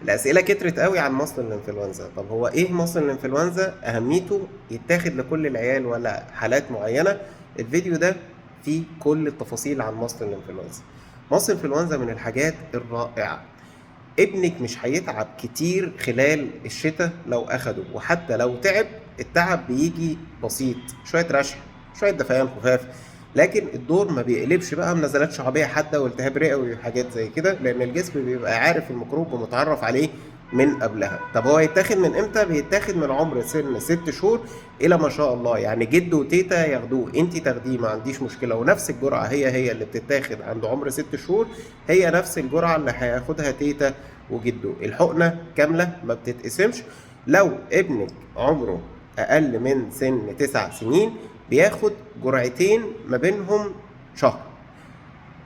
الاسئله كترت قوي عن مصل الانفلونزا. طب هو ايه مصل الانفلونزا؟ اهميته يتاخد لكل العيال ولا حالات معينه؟ الفيديو ده فيه كل التفاصيل عن مصل الانفلونزا. مصل الانفلونزا من الحاجات الرائعه. ابنك مش هيتعب كتير خلال الشتاء لو اخده، وحتى لو تعب التعب بيجي بسيط، شويه رشح، شويه دفيان خفاف، لكن الدور ما بيقلبش بقى بنزلات شعبيه حاده والتهاب رئوي وحاجات زي كده، لان الجسم بيبقى عارف الميكروب ومتعرف عليه من قبلها. طب هو يتاخد من امتى؟ بيتاخد من عمر سن 6 شهور الى ما شاء الله، يعني جد وتيتا ياخدوه، انت تاخديه ما عنديش مشكله، ونفس الجرعه هي اللي بتتاخد عند عمر 6 شهور هي نفس الجرعه اللي هياخدها تيتا وجده. الحقنه كامله ما بتتقسمش. لو ابنك عمره اقل من سن 9 سنين بياخد جرعتين ما بينهم شهر،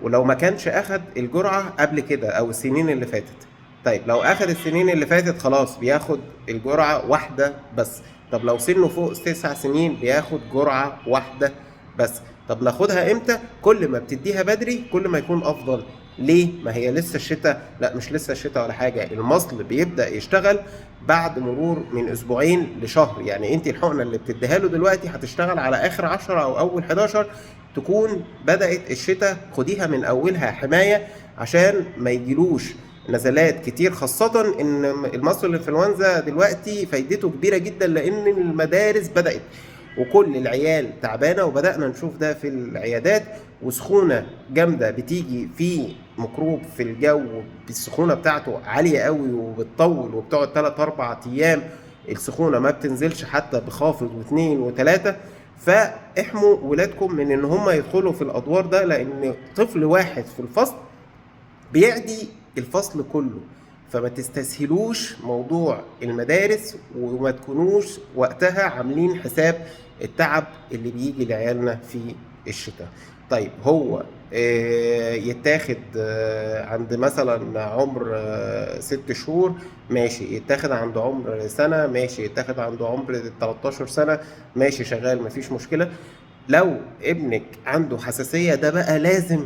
ولو ما كانش اخد الجرعه قبل كده او السنين اللي فاتت. طيب لو اخد السنين اللي فاتت خلاص بياخد الجرعه واحده بس. طب لو سنه فوق 9 سنين بياخد جرعه واحده بس. طب ناخدها امتى؟ كل ما بتديها بدري كل ما يكون افضل. ليه؟ ما هي لسه الشتاء، لا مش لسه الشتاء ولا حاجه، المصل بيبدا يشتغل بعد مرور من اسبوعين لشهر. يعني انت الحقنه اللي بتديها له دلوقتي هتشتغل على اخر 10 او اول 11 تكون بدات الشتاء. خديها من اولها حمايه عشان ما يجيلوش نزلات كتير، خاصة ان المصل الانفلونزا دلوقتي فايدته كبيرة جدا لان المدارس بدأت وكل العيال تعبانة، وبدأنا نشوف ده في العيادات، وسخونة جامدة بتيجي في ميكروب في الجو، السخونة بتاعته عالية قوي وبتطول وبتقعد 3-4 ايام، السخونة ما بتنزلش حتى بخافض واثنين وثلاثة. فاحموا ولادكم من ان هم يدخلوا في الادوار ده، لان طفل واحد في الفصل بيعدي الفصل كله. فما تستسهلوش موضوع المدارس وما تكونوش وقتها عاملين حساب التعب اللي بيجي لعيالنا في الشتاء. طيب هو يتاخد عند مثلا عمر 6 شهور ماشي، يتاخد عند عمر سنة ماشي، يتاخد عند عمر 13 سنة ماشي، شغال مفيش مشكلة. لو ابنك عنده حساسية ده بقى لازم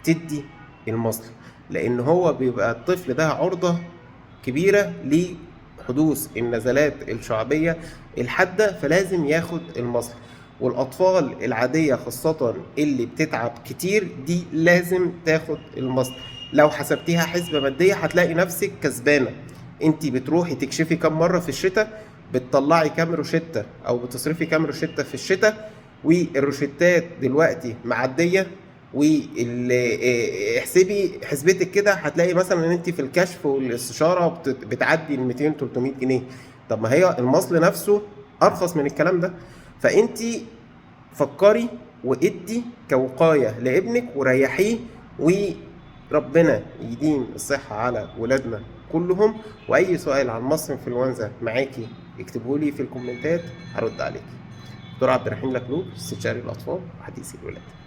تدي المصل، لان هو بيبقى الطفل ده عرضة كبيرة لحدوث النزلات الشعبية الحادة، فلازم ياخد المصل. والاطفال العادية خاصة اللي بتتعب كتير دي لازم تاخد المصل. لو حسبتيها حسبة مادية هتلاقي نفسك كسبانة. انت بتروحي تكشفي كم مرة في الشتاء، بتطلعي كام روشتة او بتصرفي كام روشتة في الشتاء، والروشتات دلوقتي معدية. واحسبي حسبتك كده هتلاقي مثلا ان انت في الكشف والاستشاره بتعدي ال 200 300 جنيه. طب ما هي المصل نفسه ارخص من الكلام ده. فانت فكري وادي كوقايه لابنك وريحيه، وربنا يديم الصحه على ولادنا كلهم. واي سؤال عن مصل انفلونزا معاكي اكتبوا لي في الكومنتات هرد عليكي. دكتور عبد الرحيم لكلوب، استشاري الاطفال وحديثي الولاده.